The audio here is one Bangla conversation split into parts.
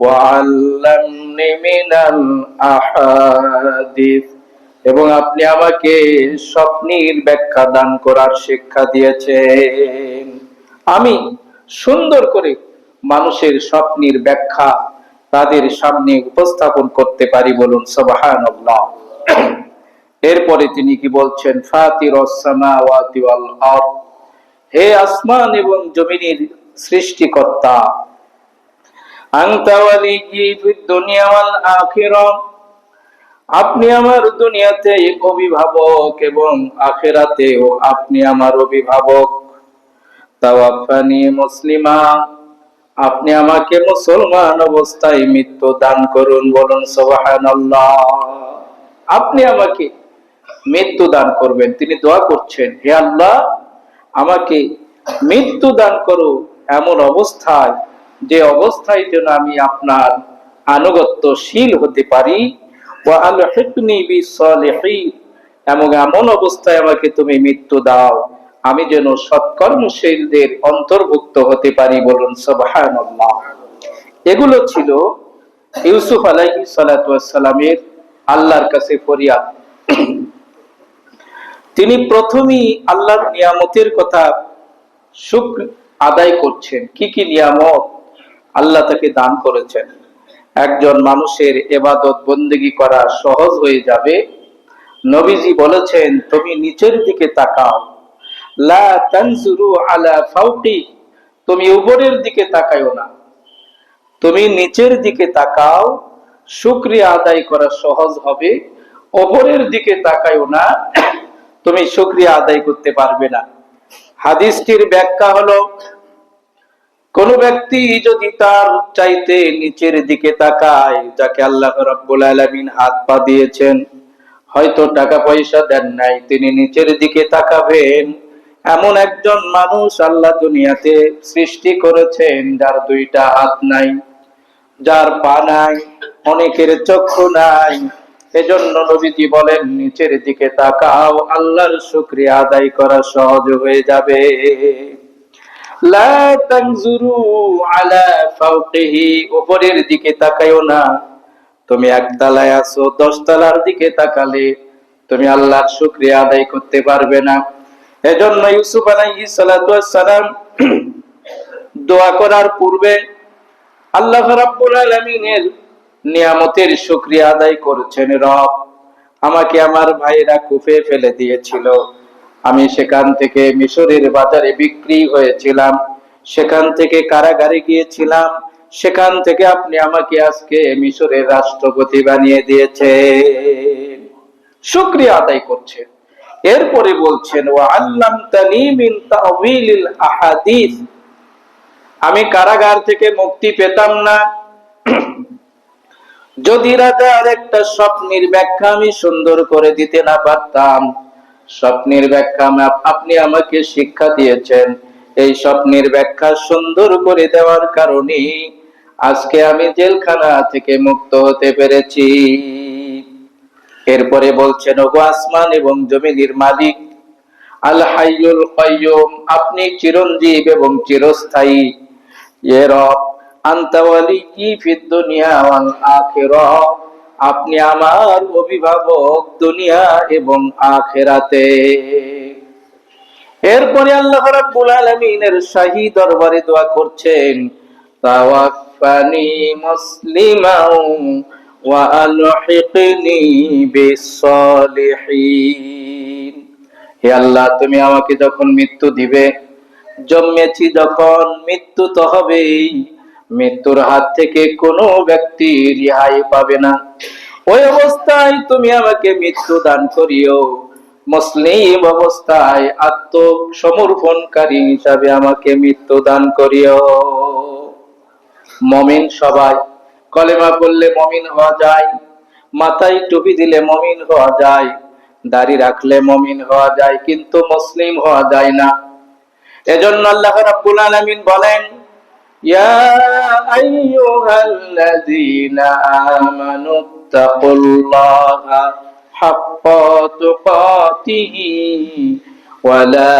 وعلمني من الأحاديث এবং আপনি আমাকে স্বপ্নের ব্যাখ্যা দান করার শিক্ষা দিয়েছেন। আমি সুন্দর করে মানুষের স্বপ্নের ব্যাখ্যা তাদের সামনে উপস্থাপন করতে পারি, বলুন সুবহানাল্লাহ। এরপরে তিনি কি বলছেন, ফাতিরাস সামাওয়াতি ওয়াল আরদ, হে আসমান এবং জমিনের সৃষ্টিকর্তা, আনতা ওয়ালিয়্যি ফিদ দুনিয়া ওয়াল আখিরাহ, আপনি আমার দুনিয়াতে অভিভাবক এবং আখিরাতেও আপনি আমার অভিভাবক। তাওয়াফানি মুসলিমা, আপনি আমাকে মুসলমান অবস্থায় মৃত্যু দান করুন, বলুন সুবহানাল্লাহ। আপনি আমাকে মৃত্যু দান করবেন। তিনি দোয়া করছেন, হে আল্লাহ, আমাকে মৃত্যু দান করো এমন অবস্থায়, যে অবস্থায় যেন আমি আপনার আনুগত্যশীল হতে পারি। ওয়া আলহিকনি বিসসালিহিন, এবং এমন অবস্থায় আমাকে তুমি মৃত্যু দাও আমি যেন সৎকর্মশীলদের অন্তর্ভুক্ত হতে পারি, বলুন সুবহানাল্লাহ। এগুলো ছিল ইউসুফ আলাইহিস সালাতু ওয়াস সালামের আল্লাহর কাছে ফরিয়াদ। তিনি প্রথমেই আল্লাহর নিয়ামতের কথা শুকর আদায় করছেন। কি কি নিয়ামত আল্লাহ তাকে দান করেছেন। একজন মানুষের ইবাদত বন্দেগী করা সহজ হয়ে যাবে। নবীজি বলেছেন, তুমি নিচের দিকে তাকাও, লা তানজুরু আলা ফাওকি, তুমি উপরের দিকে তাকায়ও না, তুমি নিচের দিকে তাকাও, শুকরিয়া আদায় করা সহজ হবে। উপরের দিকে তাকায়ও না, তুমি শুকরিয়া আদায় করতে পারবে না। হাদিসটির ব্যাখ্যা হলো, কোন ব্যক্তি যদি তার চাইতে নিচের দিকে তাকায়, যাকে আল্লাহ রাব্বুল আলামিন হাত পা দিয়েছেন, হয়তো টাকা পয়সা দেন নাই, তিনি নিচের দিকে তাকাবেন। এমন একজন মানুষ আল্লাহ দুনিয়াতে সৃষ্টি করেছেন, যার দুইটা হাত নাই, যার পা নাই, অনেকের চক্ষু নাই। এজন্য নবীজি বলেন, নিচের দিকে তাকাও, আল্লাহর শুকরিয়া আদায় করা সহজ হয়ে যাবে। লা তানজুরু আলা ফাওকিহি, উপরের দিকে তাকায়ও না। তুমি একতলায় আছো, 10 তলার দিকে তাকালে তুমি আল্লাহর শুকরিয়া আদায় করতে পারবে না। এজন্য ইউসুফ আলাইহিস সালাতু ওয়াস সালাম দোয়া করার পূর্বে আল্লাহ রাব্বুল আলামিনের নিয়ামতের শুকরিয়া আদায় করেছেন। রব, আমাকে আমার ভাইরা কুফে ফেলে দিয়েছিল, আমি সেখান থেকে মিশরের বাজারে বিক্রি হয়েছিলাম, সেখান থেকে কারাগারে গিয়েছিলাম, সেখান থেকে আপনি আমাকে আজকে মিশরের রাষ্ট্রপতি বানিয়ে দিয়েছেন। শুকরিয়া আদায় করছেন। এরপরে বলছেন, ওয়া আল্লামতানি মিন তাওয়িলিল আহাদিস, আমি কারাগার থেকে মুক্তি পেতাম না যদি রাজার একটা স্বপ্নের ব্যাখ্যা আমি সুন্দর করে দিতে না পারতাম। স্বপ্নের ব্যাখ্যা আপনি আমাকে শিক্ষা দিয়েছেন, এই স্বপ্নের ব্যাখ্যা সুন্দর করে দেওয়ার কারণে আজকে আমি জেলখানা থেকে মুক্ত হতে পেরেছি। এরপরে বলছেন, ওগো আসমান এবং জমিনের মালিক, আল হাইয়ুল কাইয়ুম, আপনি চিরঞ্জীব এবং চিরস্থায়ী। ইয়া রব, আনতা ওয়ালিয়্যি ফিদ দুনিয়া ওয়াল আখিরাহ, আপনি আমার অভিভাবক দুনিয়া এবং আখিরাতে। এরপরে আল্লাহ রাব্বুল আলামিনের শাহী দরবারে দোয়া করছেন, তাওয়াফানি মুসলিমান ওয়া আলহিকনি বিসসালিহিন, হে আল্লাহ, তুমি আমাকে যখন মৃত্যু দিবে, জন্মেছি যখন, মৃত্যু তো হবেই, মৃত্যুর হাত থেকে কোনো ব্যক্তি রেহাই পাবে না। ওই অবস্থায় তুমি আমাকে মৃত্যু দান করিও, মুসলিম অবস্থায় আত্মসমর্পণকারী হিসাবে আমাকে মৃত্যু দান করিও। মুমিন সবাই, কলেমা পড়লে মুমিন হওয়া যায়, মাথায় টুপি দিলে মুমিন হওয়া যায়, দাড়ি রাখলে মুমিন হওয়া যায়, কিন্তু মুসলিম হওয়া যায় না। এজন্য আল্লাহ রাব্বুল আলামিন বলেন, ইয়া আইয়ুহাল্লাযীনা আমানুত্তাকুল্লাহা হাক্কা তুকাতিহি ওয়া লা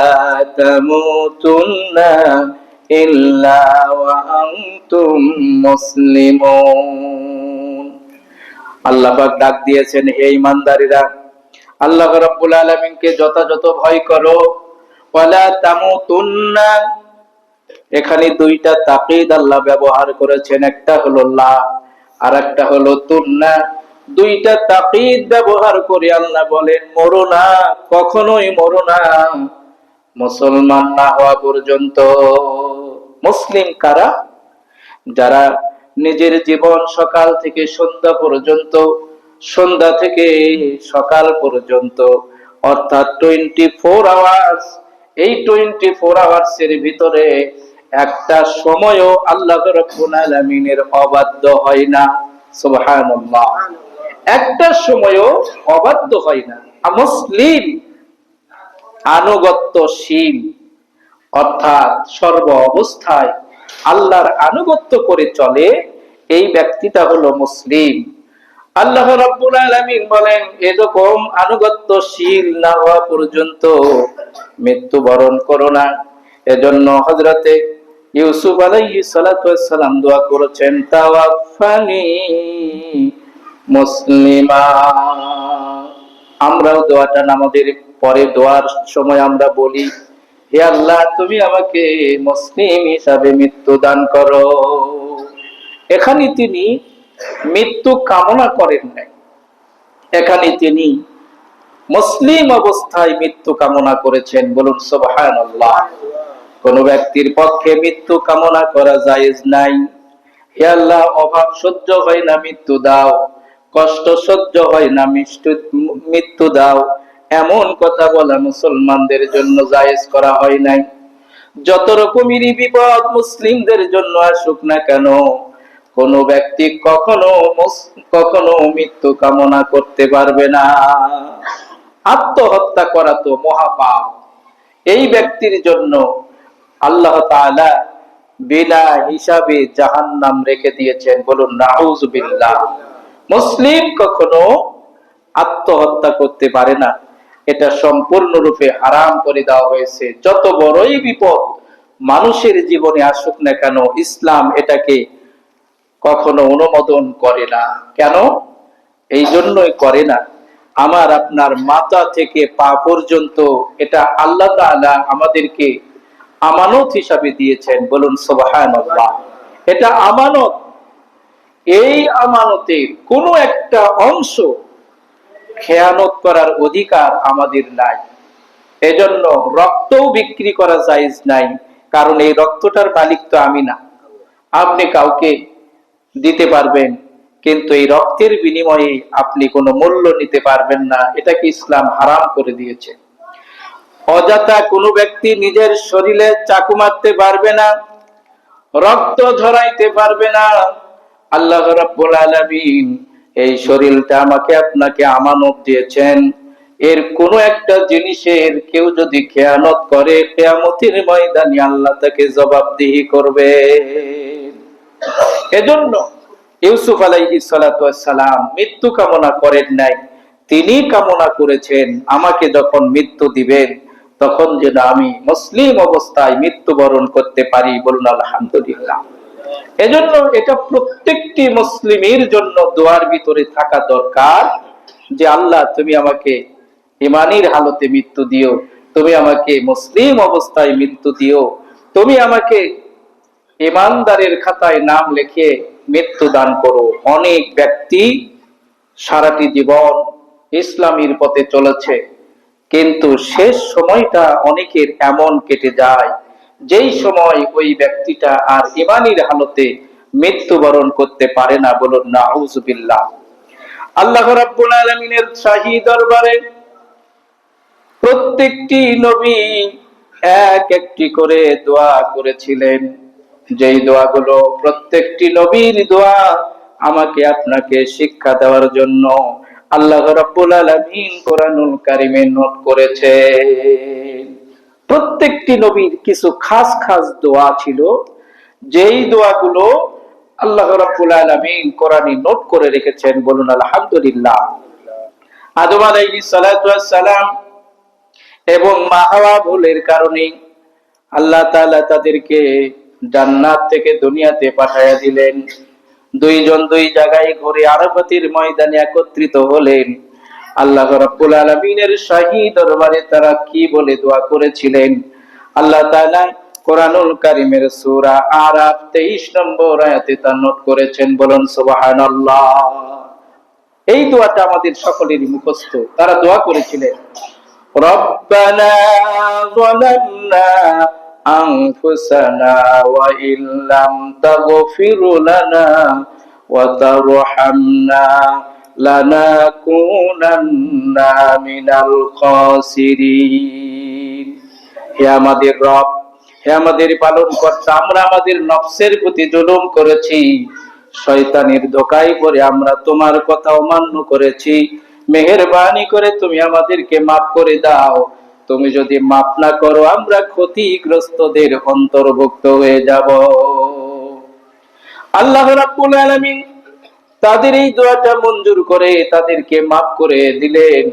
তামুতুন্না ইল্লা ওয়া আনতুম মুসলিমুন। আল্লাহ পাক ডাক দিয়েছেন, হে ঈমানদারীরা, আল্লাহ রাব্বুল আলামিনকে যথাযথ ভয় করো। ওয়ালা তামুতুন্না, এখানে দুইটা তাকিদ আল্লাহ ব্যবহার করেছেন, একটা হলো লা আর একটা হলো তুন্না। দুইটা তাকিদ ব্যবহার করে আল্লাহ বলেন, মরো না, কখনোই মরো না মুসলমান না হওয়া পর্যন্ত। মুসলিম কারা? যারা নিজের জীবন সকাল থেকে সন্ধ্যা পর্যন্ত, সন্ধ্যা থেকে সকাল পর্যন্ত, অর্থাৎ 24 আওয়ার্স, এই 24 আওয়ার্স এর ভিতরে একটা সময়ও আল্লাহ রাব্বুল আলামিনের অবাধ্য হয় না। সুবহানাল্লাহ, একটা সময়ও অবাধ্য হয় না। মুসলিম আনুগত্যশীল, অর্থাৎ সর্ব অবস্থায় আল্লাহর আনুগত্য করে চলে, এই ব্যক্তিটা হলো মুসলিম। আল্লাহ রাব্বুল আলামিন বলেন, এরকম আনুগত্যশীল না হওয়া পর্যন্ত মৃত্যুবরণ করো না। এজন্য হযরতে ইউসুফ আলাইহিস সালাতু ওয়াস সালাম দোয়া করেছেন, তাওয়াফানি মুসলিমা। আমরাও দোয়াটা নামাজের পরে দোয়ার সময় আমরা বলি, হে আল্লাহ, তুমি আমাকে মুসলিম হিসাবে মৃত্যু দান করো। এখানে তিনি মৃত্যু কামনা করেন নাই, এখানে তিনি মুসলিম অবস্থায় মৃত্যু কামনা করেছেন। বলুন সুবহানাল্লাহ। কোন ব্যক্তির পক্ষে মৃত্যু কামনা করা জায়েজ নাই। হে আল্লাহ, অভাব সহ্য হয় না, মৃত্যু দাও। কষ্ট সহ্য হয় না, মৃত্যু দাও, এমন কথা বলা মুসলমানদের জন্য জায়েজ করা হয় নাই। যত রকমেরই বিপদ মুসলিমদের জন্য আসুক না কেন, কোন ব্যক্তি কখনো কখনো মৃত্যু কামনা করতে পারবে না। আত্মহত্যা করা তো মহাপাপ। এই ব্যক্তির জন্য আল্লাহ তাআলা বিনা হিসাবে জাহান্নাম রেখে দিয়েছেন। বলুন নাউযুবিল্লাহ। মুসলিম কখনো আত্মহত্যা করতে পারে না, এটা সম্পূর্ণরূপে হারাম করে দেওয়া হয়েছে। যত বড়ই বিপদ মানুষের জীবনে আসুক না কেন, ইসলাম এটাকে কখনো অনুমোদন করে না। কেন? এই জন্যই করে না, আমার আপনার মাথা থেকে পা পর্যন্ত এটা আল্লাহ তাআলা আমাদেরকে আমানত হিসাবে দিয়েছেন। বলুন সুবহানাল্লাহ। এটা আমানত। এই আমানতের কোনো একটা অংশ খেয়ানত করার অধিকার আমাদের নাই। এজন্য রক্তও বিক্রি করা জায়েজ নাই, কারণ এই রক্তটার মালিক তো আমি না। আপনি কাউকে দিতে পারবেন, কিন্তু এই রক্তের বিনিময়ে আপনি কোনো মূল্য নিতে পারবেন না, এটাকে ইসলাম হারাম করে দিয়েছে। অযথা কোনো ব্যক্তি নিজের শরীরে চাকু মারতে পারবে না, রক্ত ঝরাইতে পারবে না। আল্লাহ রাব্বুল আলামিন এই শরীরটা আমাকে আপনাকে আমানত দিয়েছেন, এর কোন একটা জিনিসের কেউ যদি খেয়ানত করে, কিয়ামতের ময়দানে আল্লাহ তাকে জবাবদিহি করবে। এজন্য ইউসুফ আলাইহিস সালাতু ওয়াস সালাম মৃত্যু কামনা করেন নাই, তিনি কামনা করেছেন আমাকে যখন মৃত্যু দিবেন তখন যেন আমি মুসলিম অবস্থায় মৃত্যুবরণ করতে পারি। বলুন আলহামদুলিল্লাহ। এজন্য এটা প্রত্যেকটি মুসলিমের জন্য দোয়ার ভিতরে থাকা দরকার যে আল্লাহ, তুমি আমাকে ঈমানের হালতে মৃত্যু দিও, তুমি আমাকে মুসলিম অবস্থায় মৃত্যু দিও, তুমি আমাকে ঈমানদারের খাতায় নাম লিখে মৃত্যু দান করো। অনেক ব্যক্তি সারাটি জীবন ইসলামের পথে চলেছে, কিন্তু শেষ সময়টা অনেকের এমন কেটে যায় যেই সময় ওই ব্যক্তিটা আর ঈমানের হালতে মৃত্যুবরণ করতে পারে না। বলুন নাউযুবিল্লাহ। আল্লাহ রাব্বুল আলামিনের শাহী দরবারে প্রত্যেকটি নবী এক একটি করে দোয়া করেছিলেন, যেই দোয়াগুলো প্রত্যেকটি নবীর দোয়া আমাকে আপনাকে শিক্ষা দেওয়ার জন্য আল্লাহ রাব্বুল আলামিন কোরআনুল কারীমে নোট করেছে। প্রত্যেকটি নবীর কিছু খাস খাস দোয়া ছিল, যেই দোয়াগুলো আল্লাহ রাব্বুল আলামিন কোরআনে নোট করে রেখেছেন। বলুন আলহামদুলিল্লাহ। আদম আলাইহিস সালাতু ওয়াস সালাম এবং মা হাওয়া ভুলের কারণে আল্লাহ তাআলা তাদেরকে জান্নাত থেকে দুনিয়াতে পাঠাইয়া দিলেন। দুইজন দুই জায়গায় ঘুরে আরাফাতের ময়দানে একত্রিত হলেন। আল্লাহ রাব্বুল আলামিনের শাহী দরবারে তারা কি বলে দোয়া করেছিলেন, আল্লাহ তাআলা কোরআনুল কারীমের সূরা আরাফ 23 নম্বর আয়াতে তা নোট করেছেন। বলুন সুবহানাল্লাহ। এই দোয়াটা আমাদের সকলেরই মুখস্থ। তারা দোয়া করেছিলেন, রব্বানা যালামনা আনফুসানা ওয়া ইল্লাম তাগফির লানা ওয়া তারহামনা লানাকুনান্না মিনাল খাসিরিন। হে আমাদের রব, হে আমাদের পালনকর্তা, আমরা আমাদের নফসের প্রতি জুলুম করেছি, শয়তানের ধোঁকায় পড়ে আমরা তোমার কথা অমান্য করেছি। মেহেরবানি করে তুমি আমাদেরকে মাফ করে দাও। তুমি যদি মাফ না করো আমরা ক্ষতিগ্রস্তদের অন্তর্ভুক্ত হয়ে যাব। আল্লাহ রাব্বুল আলামিন তাদের এই দোয়াটা মঞ্জুর করে তাদেরকে মাফ করে দিলেন।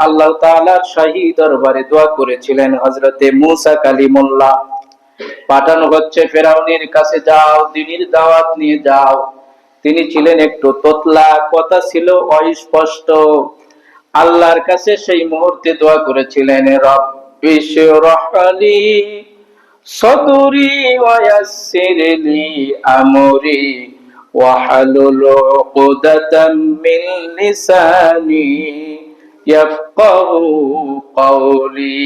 আল্লাহ তাআলার শাহী দরবারে দোয়া করেছিলেন হযরতে মূসা কালিমুল্লাহ। পাঠানো হচ্ছে ফেরাউনের কাছে, যাও দ্বীনের দাওয়াত নিয়ে যাও। তিনি ছিলেন একটু তোতলা, কথা ছিল অস্পষ্ট। আল্লাহর কাছে সেই মুহূর্তে দোয়া করেছিলেন, রব্বি ইশরাহ লি সাদরি ওয়া ইয়াসসির লি আমরি ওয়াহলুল উকদাতাম মিন লিসানি ইয়াফকাহু কওলি।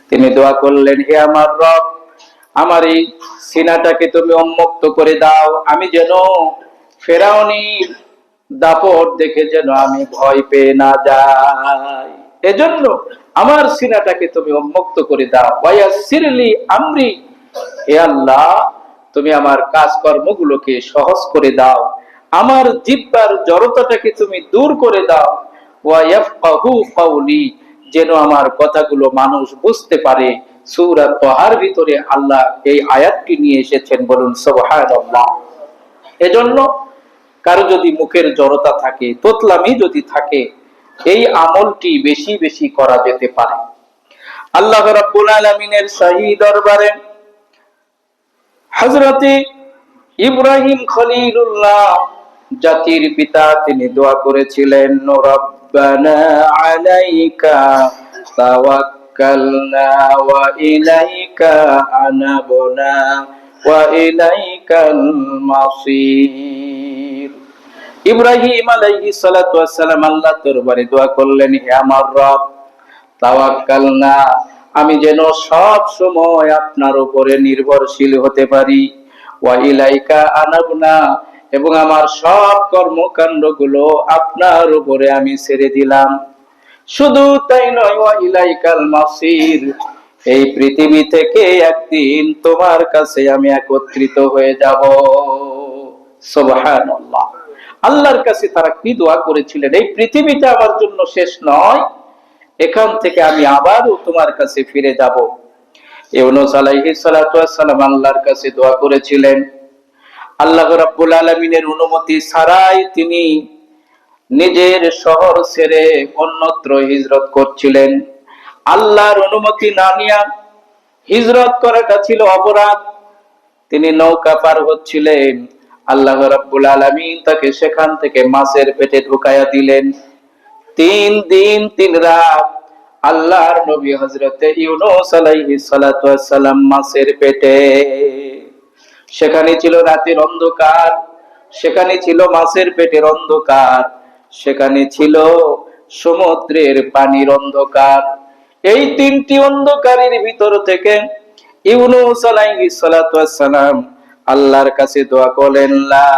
তিনি দোয়া করলেন, হে আমার রব, আমার এই সিনাটাকে তুমি উন্মুক্ত করে দাও, আমি যেন ফেরাউনের দাপট দেখে যেন আমি ভয় পেয়ে না যাই। এজন্য আমার সিনাটাকে তুমি উন্মুক্ত করে দাও। ওয়ায়াসসিরলি আমরি, হে আল্লাহ তুমি আমার কাজকর্মগুলোকে সহজ করে দাও, আমার জিহ্বার জড়তাটাকে তুমি দূর করে দাও। ওয়া ইয়াফকাহু কওলি, যেন আমার কথাগুলো মানুষ বুঝতে পারে। সূরা তাহার ভিতরে আল্লাহ এই আয়াতটি নিয়ে এসেছেন। বলুন সুবহানাল্লাহ। এজন্য কারো যদি মুখের জড়তা থাকে, তোতলামি যদি থাকে, এই আমলটি বেশি বেশি করা যেতে পারে। আল্লাহ রাব্বুল আলামিনের শাহী দরবারে হযরতে ইব্রাহিম খলিলুল্লাহ, জাতির পিতা, তিনি দোয়া করেছিলেন, রব্বানা আলাইকা তাওয়াক্কালনা ওয়া ইলাইকা আনাবনা ওয়া ইলাইকাল মাসির। ইব্রাহিম আলাইহিস সালাতু ওয়াস সালাম আল্লাহর দরবারে দোয়া করলেন, হে আমার রব, তাওয়াক্কালনা, আমি যেন সব সময় আপনার উপরে নির্ভরশীল হতে পারি, ওয়া ইলাইকা আনাবনা, এবং আমার সব কর্মকাণ্ডগুলো আপনার উপরে আমি ছেড়ে দিলাম। শুধু তাই নয়, ওয়া ইলাইকাল মাসির, এই পৃথিবী থেকে একদিন তোমার কাছে আমি একত্রিত হয়ে যাব। সুবহানাল্লাহ। আল্লাহর কাছে তারা কি দোয়া করেছিলেন, এই পৃথিবীটা আমার জন্য শেষ নয়, এখান থেকে আমি আবারও তোমার কাছে ফিরে যাব। ইউনূস আলাইহিস সালাতু ওয়াস সালাম আল্লাহর কাছে দোয়া করেছিলেন। আল্লাহ রাব্বুল আলামিনের অনুমতি ছাড়াই তিনি নিজের শহর ছেড়ে অন্যত্র হিজরত করছিলেন। আল্লাহর অনুমতি না নিয়ে হিজরত করাটা ছিল অপরাধ। তিনি নৌকা পার হচ্ছিলেন, আল্লাহ রাব্বুল আলামিন তাকে সেখান থেকে মাছের পেটে ঢুকাইয়া দিলেন। 3 দিন 3 রাত আল্লাহর নবী হযরতে ইউনূস আলাইহিস সালাতু ওয়াস সালাম মাছের পেটে। সেখানে ছিল রাতের অন্ধকার, সেখানে ছিল মাছের পেটের অন্ধকার, সেখানে ছিল সমুদ্রের পানির অন্ধকার। এই 3টি অন্ধকারের ভিতর থেকে ইউনূস আলাইহিস সালাতু ওয়াস সালাম আল্লাহর কাছে দোয়া করলেন, লা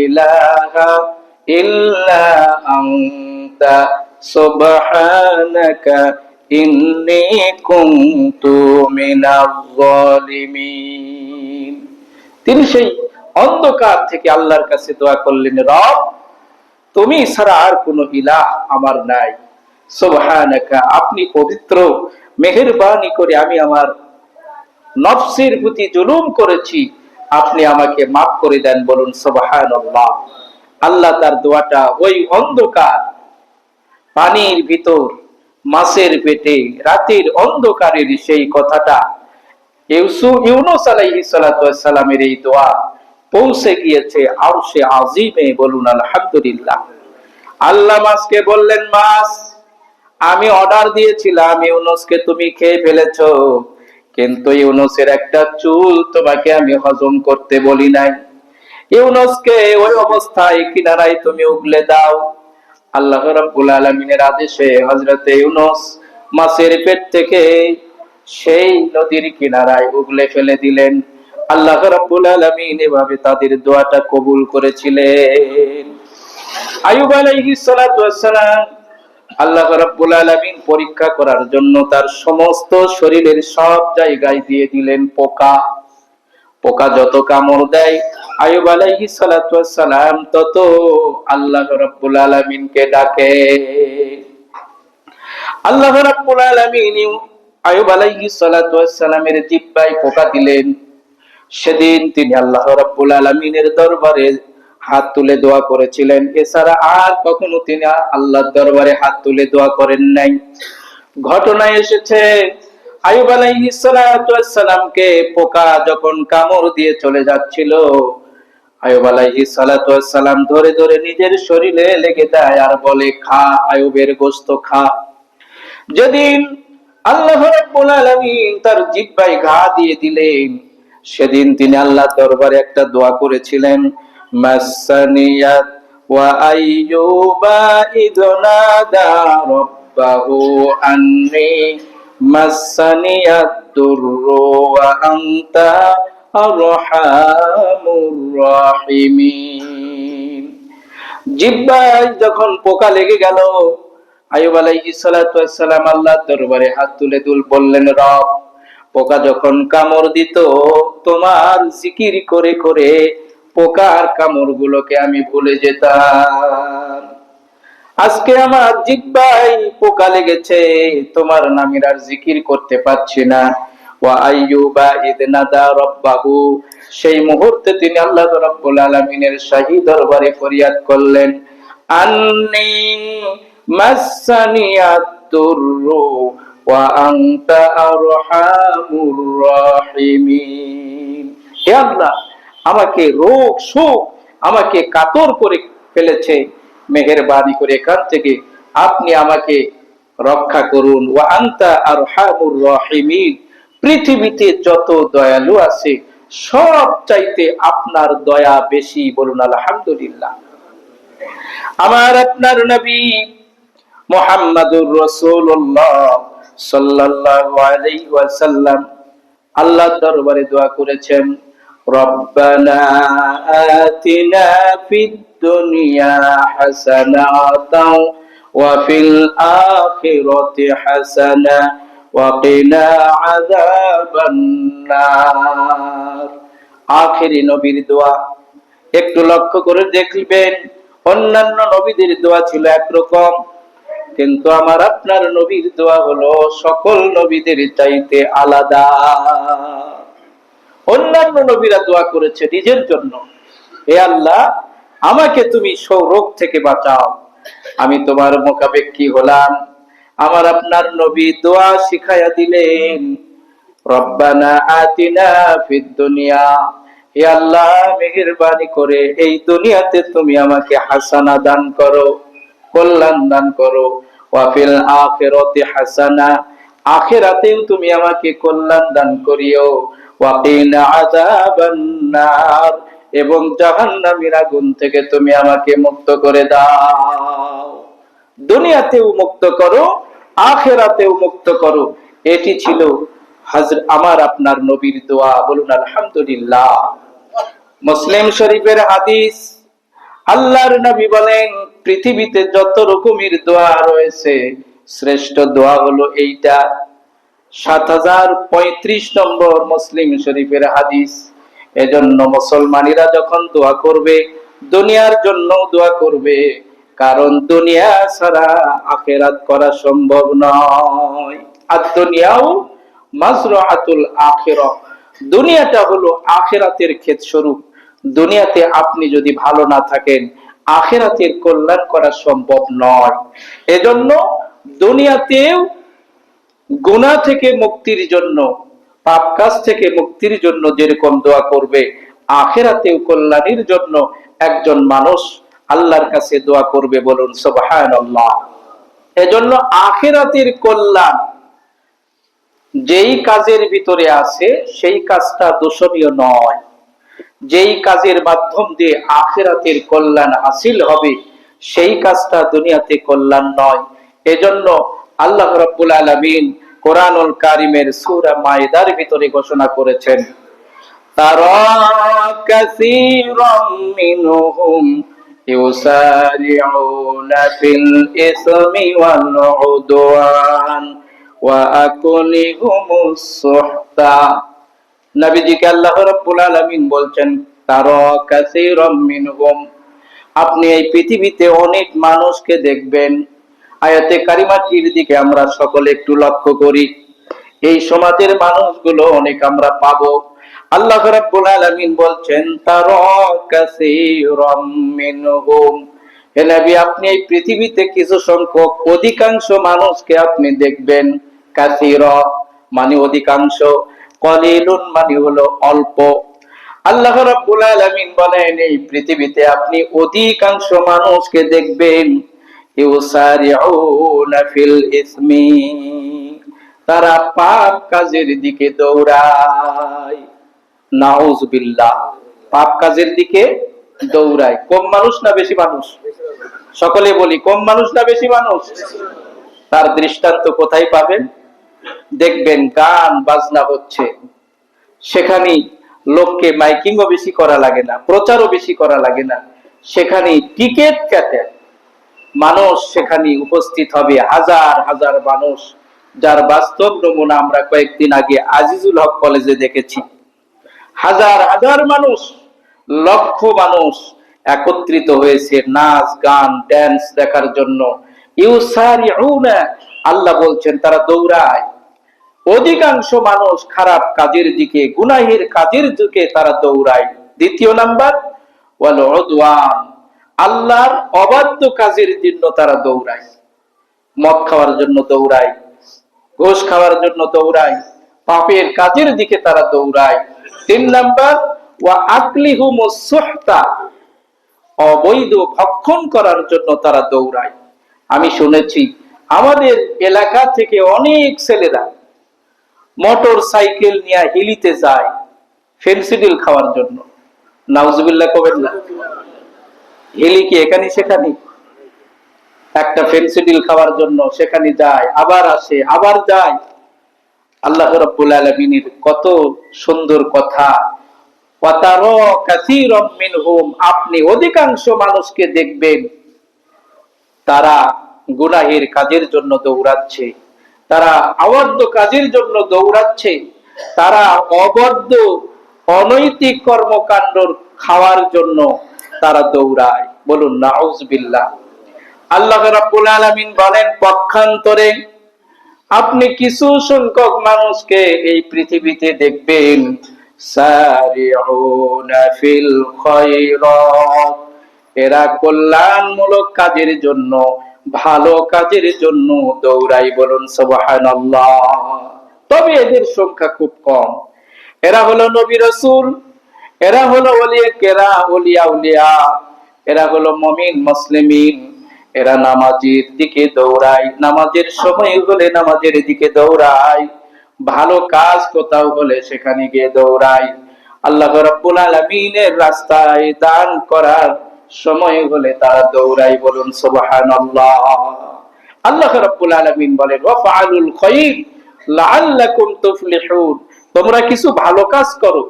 ইলাহা ইল্লা আনতা সুবহানাকা ইন্নী কুনতু মিনাজ জালিমিন। তিনি সেই অন্ধকার থেকে আল্লাহর কাছে দোয়া করলেন, রব তুমি ছাড়া আর কোনো ইলাহ আমার নাই, সুবহানাকা, আপনি পবিত্র, মেহেরবানি করে আমি আমার নফসের প্রতি জুলুম করেছি, আপনি আমাকে মাফ করে দেন। বলুন সুবহানাল্লাহ। আল্লাহ তার দোয়াটা ওই অন্ধকার পানির ভিতর, মাছের পেটে, রাতের অন্ধকারের সেই কথাটা ইউনূস আলাইহিস সালাতু ওয়াস সালামের এই দোয়া পৌঁছে গিয়েছে আরশে আজিমে, বলুন আলহামদুলিল্লাহ। আল্লাহ মাছকে বললেন, মাছ, আমি অর্ডার দিয়েছিলাম ইউনূসকে তুমি খেয়ে ফেলেছো, কিন্তু ইউনূসের একটা চুল তোমাকে আমি হজম করতে বলি নাই। ইউনূসকে ওই অবস্থায় কিনারায় তুমি উগলে দাও। আল্লাহ রাব্বুল আলামিনের আদেশে হযরতে ইউনূস মাছের পেট থেকে সেই নদীর কিনারায় উগলে ফেলে দিলেন। আল্লাহ রাব্বুল আলামিন এভাবে তাদের দোয়াটা কবুল করেছিলেন। আইয়ুব আলাইহিস সালাতু ওয়াস সালাম আল্লাহ রাব্বুল আলামিন পরীক্ষা করার জন্য তার সমস্ত শরীরের সব জায়গায় দিয়ে দিলেন পোকা। পোকা যত কামড় দেয় আইয়ুব আলাইহিস সালাতু ওয়াস সালাম তত আল্লাহ রাব্বুল আলামিনকে ডাকে। আল্লাহ রাব্বুল আলামিন আইয়ুব আলাইহিস সালাতু ওয়াস সালামের জিহ্বায় পোকা দিলেন। সেদিন তিনি আল্লাহ রাব্বুল আলামিনের দরবারে হাত তুলে দোয়া করেছিলেন, এছাড়া আর কখনো তিনি আল্লাহর দরবারে হাত তুলে দোয়া করেন নাই। ঘটনা এসেছে আইয়ুব আলাইহিস সালাতু ওয়াস সালামকে পোকা যখন কামড় দিয়ে চলে যাচ্ছিল, আইয়ুব আলাইহিস সালাতু ওয়াস সালাম ধরে ধরে নিজের শরীরে লেগে দেয় আর বলে, খা আইয়ুবের গোশত খা। যেদিন আল্লাহ রাব্বুল আলামিন তার জিহ্বায় ঘা দিয়ে দিলেন, সেদিন তিনি আল্লাহর দরবারে একটা দোয়া করেছিলেন, মাসানিয়াত ওয়া আইয়ুবা ইদনাদা রাব্বাহু আন্নি মাসানিয়াত দুররু ওয়া আনতা আরহামুর রাহিমিন। জিহ্বায় যখন পোকা লেগে গেল, আইয়ুব আলাইহিস সালাতু ওয়াস সালাম আল্লাহর দরবারে হাত তুলে বললেন, রব, পোকা যখন কামড় দিত তোমার জিকির করে করে পোকার কামড়গুলোকে আমি ভুলে যেতাম। আজকে আমার জিহ্বায় পোকা লেগেছে, তোমার নামের আর জিকির করতে পারছি না। ওয়া আইয়ুবা ইদ নাদা রাব্বাহু, সেই মুহূর্তে তিনি আল্লাহ রাব্বুল আলামিনের শাহী দরবারে ফরিয়াদ করলেন, আন্নী মাসানিয়াত দুররু ওয়া আনতা আরহামুর রাহিমিন। হে আল্লাহ, আমাকে রোগ শোক আমাকে কাতর করে ফেলেছে, মেহেরবানি করে এখান থেকে আপনি আমাকে রক্ষা করুন। ওয়া আনতা আরহামুর রাহিমিন, পৃথিবীতে যত দয়ালু আছে সব চাইতে আপনার দয়া বেশি, বলুন আলহামদুলিল্লাহ। আমার আপনার নবী মুহাম্মাদুর রাসূলুল্লাহ সাল্লাল্লাহু আলাইহি ওয়াসাল্লাম আল্লাহর দরবারে দোয়া করেছেন, রব্বানা আতিনা ফিদ দুনিয়া হাসানাতাও ওয়া ফিল আখিরাতি হাসানা ওয়া কিনা আযাবান নার। আখেরি নবীর দোয়া একটু লক্ষ্য করে দেখবেন, অন্যান্য নবীদের দোয়া ছিল একরকম, কিন্তু আমার আপনার নবীর দোয়া হলো সকল নবীদের চাইতে আলাদা। অন্যান্য নবীরা দোয়া করেছে নিজের জন্য, হে আল্লাহ, আমাকে তুমি রোগ থেকে বাঁচাও, আমি তোমার মুখাপেক্ষী হলাম। আমার আপনার নবী দোয়া শিখাইয়া দিলেন, রব্বানা আতিনা ফিদ দুনিয়া, হে আল্লাহ, মেহেরবানি করে এই দুনিয়াতে তুমি আমাকে হাসানা দান করো, কল্যাণ দান করো, ওয়া ফিল আখিরাতি হাসানা, আখিরাতেও তুমি আমাকে কল্যাণ দান করিও, ওয়া কিনা আযাবান নার, এবং জাহান্নামের আগুন থেকে তুমি আমাকে মুক্ত করে দাও। দুনিয়াতেও মুক্ত করো, আখিরাতেও মুক্ত করো। এটি ছিল আমার আপনার নবীর দোয়া, বলুন আলহামদুলিল্লাহ। মুসলিম শরীফের হাদিস, আল্লাহর নবী বলেন, পৃথিবীতে যত রকমের দোয়া রয়েছে শ্রেষ্ঠ দোয়া হলো এইটা। ৭০৩৫ নম্বর মুসলিম শরীফের হাদিস। এজন্য মুসলমানেরা যখন দোয়া করবে দুনিয়ার জন্য দোয়া করবে, কারণ দুনিয়া ছাড়া আখিরাত করা সম্ভব নয়। আর দুনিয়াও মাজরাআতুল আখিরাহ, দুনিয়াটা হলো আখিরাতের ক্ষেত স্বরূপ। দুনিয়াতে আপনি যদি ভালো না থাকেন আখিরাতের কল্যাণ করা সম্ভব নয়। এজন্য দুনিয়াতেও গুনাহ থেকে মুক্তির জন্য পাপ কাজ থেকে মুক্তির জন্য যেরকম দোয়া করবে, আখিরাতেও কল্যাণের জন্য একজন মানুষ আল্লাহর কাছে দোয়া করবে। বলুন সুবহানাল্লাহ। এজন্য আখিরাতের কল্যাণ যেই কাজের ভিতরে আছে সেই কাজটা দোষণীয় নয়। যেই কাজের মাধ্যম দিয়ে আখিরাতের কল্যাণ হাসিল হবে সেই কাজটা দুনিয়াতে কল্যাণ নয়। এজন্য আল্লাহ রাব্বুল আলামিন কোরআনুল কারীমের সূরা মায়েদার ভিতরে ঘোষণা করেছেন, তারা কাসীরাম মিনহুম ইউসারিউনা ফিল ইসমি ওয়াল উদওয়ান ওয়া আকলিহুমুস সুহতা। নবীজিকে আল্লাহ রাব্বুল আলামিন বলছেন, তারা কাসীরাম মিনহুম, আপনি এই পৃথিবীতে অনেক মানুষকে দেখবেন। আয়াতে কারিমাটির দিকে আমরা সকলে একটু লক্ষ্য করি। এই সমাজের মানুষগুলো অনেক আমরা পাবো। আল্লাহ রাব্বুল আলামিন বলছেন, তারা কাসীরাম মিনহুম, হে নবী আপনি এই পৃথিবীতে কিছু সংখ্যক অধিকাংশ মানুষকে আপনি দেখবেন। কাসীরা মানে অধিকাংশ, কলিলুন মানে হলো অল্প। আল্লাহ রাব্বুল আলামিন বলেন এই পৃথিবীতে আপনি অধিকাংশ মানুষকে দেখবেন ইউসারিউনা ফিল ইসমি, তারা পাপ কাজের দিকে দৌড়ায়। নাউজুবিল্লাহ, পাপ কাজের দিকে দৌড়ায়। কম মানুষ না বেশি মানুষ? সকলে বলি, কম মানুষ না বেশি মানুষ? তার দৃষ্টান্ত কোথায় পাবেন? দেখবেন গান বাজনা হচ্ছে, সেখানে লোককে মাইকিংও বেশি করা লাগে না, প্রচারও বেশি করা লাগে না, সেখানে টিকিট কেটে মানুষ সেখানে উপস্থিত হবে, হাজার হাজার মানুষ, যার বাস্তব নমুনা আমরা কয়েকদিন আগে আজিজুল হক কলেজে দেখেছি। হাজার হাজার মানুষ, লক্ষ মানুষ একত্রিত হয়েছে নাচ গান ড্যান্স দেখার জন্য। ইউসারিউনা, আল্লাহ বলছেন তারা দৌড়ায়। অধিকাংশ মানুষ খারাপ কাজের দিকে, গুনাহের কাজের দিকে তারা দৌড়ায়। দ্বিতীয় নাম্বার ওয়াল উদওয়ান, আল্লাহর অবাধ্য কাজের জন্য তারা দৌড়ায়। মদ খাওয়ার জন্য দৌড়ায়, ঘুষ খাওয়ার জন্য দৌড়ায়, পাপের কাজের দিকে তারা দৌড়ায়। তিন নাম্বার ওয়া আকলিহুমুস সুহতা, অবৈধ ভক্ষণ করার জন্য তারা দৌড়ায়। আমি শুনেছি আমাদের এলাকা থেকে অনেক ছেলেরা মোটর সাইকেল নিয়ে হিলিতে যায় ফেন্সিডিল খাওয়ার জন্য। নাউজুবিল্লাহ কবেন না? হিলি কি এখানে সেখানে? একটা ফেন্সিডিল খাওয়ার জন্য সেখানে যায়, আবার আসে, আবার যায়। আল্লাহ রাব্বুল আলামিনের কত সুন্দর কথা, ওয়া তারা কাসীরাম মিনহুম, আপনি অধিকাংশ মানুষকে দেখবেন তারা গুনাহের কাজের জন্য দৌড়াচ্ছে, তারা অবাধ্য কাজের জন্য দৌড়াচ্ছে, তারা অবাধ্য অনৈতিক কর্মকাণ্ড খাওয়ার জন্য তারা দৌড়ায়। বলুন নাউজুবিল্লাহ। আল্লাহ রাব্বুল আলামিন বলেন পক্ষান্তরে আপনি কিছু সংখ্যক মানুষকে এই পৃথিবীতে দেখবেন সারিউনা ফিল খায়রাত, এরা কল্যাণমূলক কাজের জন্য, ভালো কাজের জন্য দৌড়াই। বলুন সুবহানাল্লাহ। তবে এদের সংখ্যা খুব কম। এরা হলো নবী রাসূল, এরা হলো ওলিয়া কেরা, ওলিয়া উলিয়া, এরা হলো মুমিন মুসলিমিন, এরা নামাজের দিকে দৌড়ায়, নামাজের সময় হলে নামাজের দিকে দৌড়ায়, ভালো কাজ কোথাও হলে সেখানে গিয়ে দৌড়ায়, আল্লাহ রাব্বুল আলামিনের রাস্তায় দান করার সময় হলে তারা দৌড়ায়। বলুন সুবহানাল্লাহ। আল্লাহ রাব্বুল আলামিন বলেন ওয়াফআলুল খায়র লাআল্লাকুম তুফলিহুন, তোমরা কিছু ভালো কাজ করো,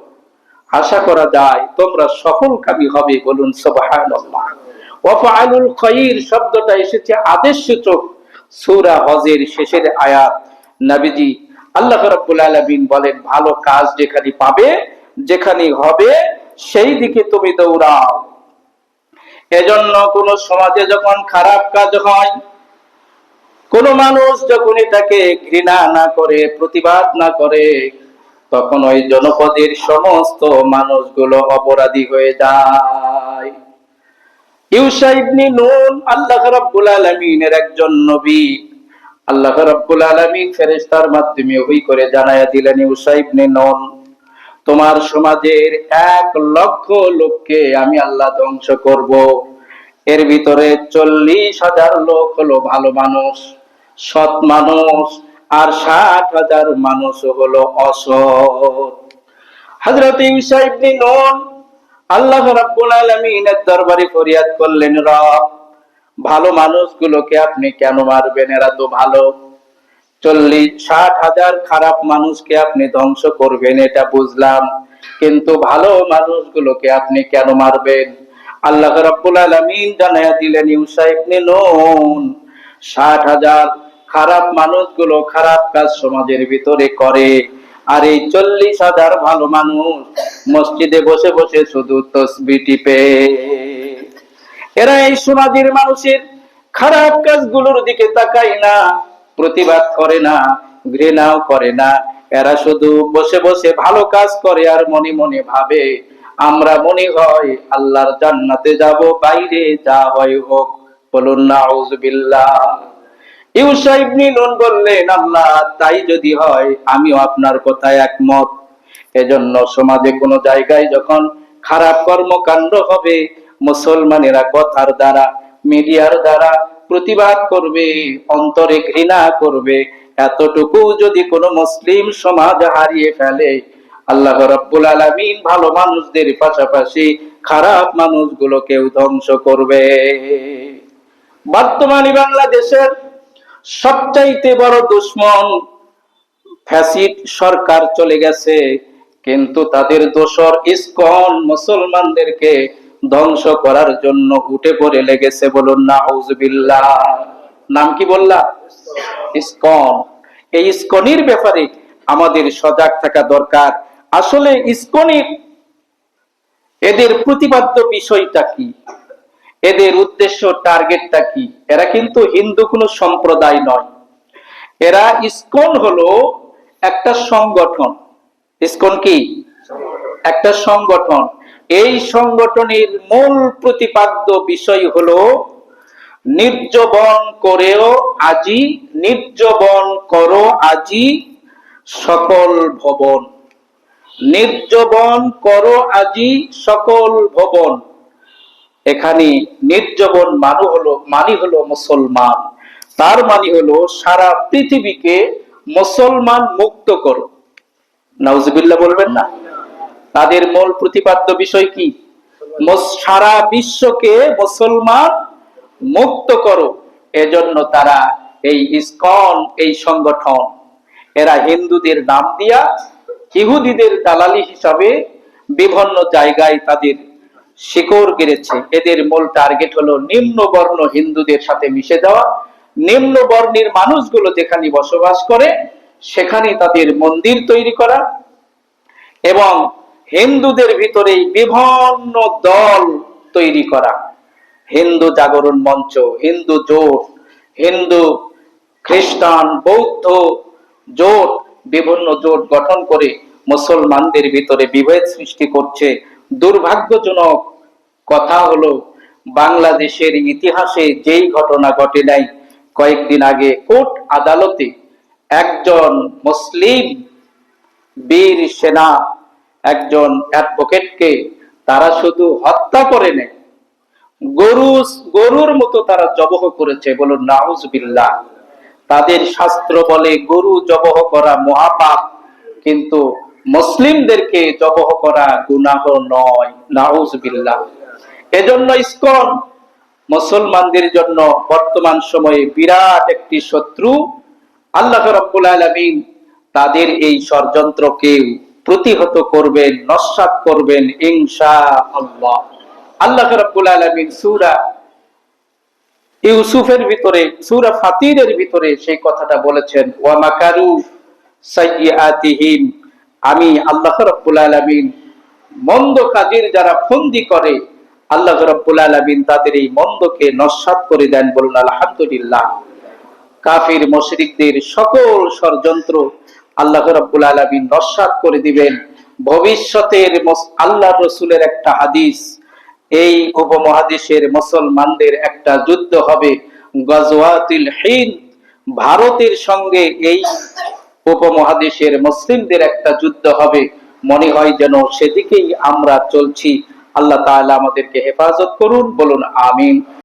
আশা করা যায় তোমরা সফলকামী হবে। বলুন সুবহানাল্লাহ। ওয়াফআলুল খায়র শব্দটা এসেছে আদেশসূচক সূরা হজের শেষের আয়াত। নবীজি আল্লাহ রাব্বুল আলামিন বলেন ভালো কাজ যেখানে পাবে, যেখানে হবে, সেই দিকে তুমি দৌড়াও। এজন্য কোন সমাজে যখন খারাপ কাজ হয়, কোন মানুষ যখন এটাকে ঘৃণা না করে, প্রতিবাদ না করে, তখন ওই জনপদের সমস্ত মানুষগুলো অপরাধী হয়ে যায়। ইউসা ইবনে নুন আল্লাহ রাব্বুল আলামিনের একজন নবী, আল্লাহ রাব্বুল আলামিন ফেরেশতার মাধ্যমে ওহী করে জানায়া দিলেন, ইউসা ইবনে নুন, তোমার সমাজের 1,00,000 লোককে আমি আল্লাহ ধ্বংস করব। এর ভিতরে 40,000 লোক হলো ভালো মানুষ, সৎ মানুষ, আর 60,000 মানুষ হলো অসৎ। হযরত ইউসা ইবনে নুন আল্লাহ রাব্বুল আলামিনের দরবারে ফরিয়াদ করলেন, রব, ভালো মানুষগুলোকে আপনি কেন মারবেন? এরা তো ভালো। 40-60,000 খারাপ মানুষকে আপনি ধ্বংস করবেন এটা বুঝলাম, কিন্তু ভালো মানুষগুলোকে আপনি কেন মারবেন? আল্লাহ রাব্বুল আলামিন জানায়া দিলেন, ইউসা ইবনে নুন, 60,000 খারাপ মানুষগুলো খারাপ কাজ সমাজের ভিতরে করে, আর এই 40,000 ভালো মানুষ মসজিদে বসে বসে শুধু তাসবিহ টিপে। এরা এই সমাজের মানুষের খারাপ কাজগুলোর দিকে তাকায় না, প্রতিবাদ করে না, ঘৃণাও করে না। এরা শুধু বসে বসে ভালো কাজ করে আর মনে মনে ভাবে, আমরা মনে হয় আল্লাহর জান্নাতে যাব, বাইরে যা হয় হোক। বলুন নাউযুবিল্লাহ। ইউসা ইবনে নুন বললেন, আল্লাহ, তাই যদি হয় আমিও আপনার কথায় একমত। এজন্য সমাজে কোনো জায়গায় যখন খারাপ কর্মকাণ্ড হবে, মুসলমানেরা কথার দ্বারা, মিডিয়ার দ্বারা প্রতিবাদ করবে, অন্তরে ঘৃণা করবে। এতটুকু যদি কোনো মুসলিম সমাজ হারিয়ে ফেলে, আল্লাহ রাব্বুল আলামিন ভালো মানুষদের পাশাপাশি খারাপ মানুষগুলোকেও ধ্বংস করবে। বর্তমানে বাংলাদেশের সবচাইতে বড় দুশমন ফ্যাসিস্ট সরকার চলে গেছে, কিন্তু তাদের দোসর ইসকন মুসলমানদেরকে ধ্বংস করার জন্য উঠে পড়ে লেগেছে। বলুন নাউযুবিল্লাহ। নাম কি বললাম? ইসকন। এই ইসকনের ব্যাপারে আমাদের সজাগ থাকা দরকার। আসলে ইসকনের এদের প্রতিপাদ্য বিষয়টা কি, এদের উদ্দেশ্য, টার্গেটটা কি? এরা কিন্তু হিন্দু কোনো সম্প্রদায় নয়। এরা ইসকন হলো একটা সংগঠন। ইসকন কি? একটা সংগঠন। এই সংগঠনের মূল প্রতিপাদ্য বিষয় হলো নির্জবন করেও আজি, নির্জবন করো আজি সকল ভবন। নির্জবন করো আজি সকল ভবন। এখানে নির্জবন মানি হলো মুসলমান, তার মানে হলো সারা পৃথিবীকে মুসলমান মুক্ত করো। নাউজুবিল্লাহ বলবেন না? তাদের মূল প্রতিপাদ্য বিষয় কি? সারা বিশ্বকে মুসলমান মুক্ত করো। এজন্য তারা এই ইসকন, এই সংগঠন, এরা হিন্দুদের নাম দিয়া ইহুদিদের দালালি হিসাবে বিভিন্ন জায়গায় তাদের শিকড় গেড়েছে। এদের মূল টার্গেট হলো নিম্ন বর্ণ হিন্দুদের সাথে মিশে যাওয়া, নিম্ন বর্ণের মানুষগুলো যেখানে বসবাস করে সেখানে তাদের মন্দির তৈরি করা, এবং হিন্দুদের ভিতরে বিভিন্ন দল তৈরি করা। হিন্দু জাগরণ মঞ্চ, হিন্দু জোট, হিন্দু খ্রিস্টান বৌদ্ধ জোট, বিভিন্ন জোট গঠন করে মুসলমানদের ভিতরে বিভেদ সৃষ্টি করছে। দুর্ভাগ্যজনক কথা হলো, বাংলাদেশের ইতিহাসে যেই ঘটনা ঘটে নাই, কয়েকদিন আগে কোর্ট আদালতে একজন মুসলিম বীর সেনা, একজন অ্যাডভোকেটকে তারা শুধু হত্যা করে নেয়, গরুর মতো তারা জবহ করেছে। বলুন নাউজুবিল্লাহ। তাদের শাস্ত্র বলে গরু জবহ করা মহাপাপ, কিন্তু মুসলিমদেরকে জবহ করা গুনাহ নয়। নাউজুবিল্লাহ। এজন্য ইসকন মুসলমানদের জন্য বর্তমান সময়ে বিরাট একটি শত্রু। আল্লাহ রাব্বুল আলামিন তাদের এই ষড়যন্ত্রকে প্রতিহত করবেন, নস্যাৎ করবেন ইনশাআল্লাহ। আল্লাহ রাব্বুল আলামিন সূরা ইউসুফের ভিতরে, সূরা ফাতিরের ভিতরে সেই কথাটা বলেছেন, ওয়া মাকারু সাইয়্যাতিহিম। আমি আল্লাহ রাব্বুল আলামিন মন্দ কাজের যারা ফন্দি করে, আল্লাহ রাব্বুল আলামিন তাদের এই মন্দকে নস্যাৎ করে দেন। বলুন আলহামদুলিল্লাহ। কাফির মুশরিকদের সকল ষড়যন্ত্র আল্লাহ রাব্বুল আলামিন নস্যাৎ করে দিবেন। ভবিষ্যতের আল্লাহর রাসূলের একটা হাদিস, এই উপমহাদেশের মুসলমানদের একটা যুদ্ধ হবে, গজওয়াতুল হিন্দ। ভারতের সঙ্গে এই উপমহাদেশের মুসলিমদের একটা যুদ্ধ হবে, মনে হয় যেন সেদিকেই আমরা চলছি। আল্লাহ তাআলা আমাদেরকে হেফাজত করুন, বলুন আমিন।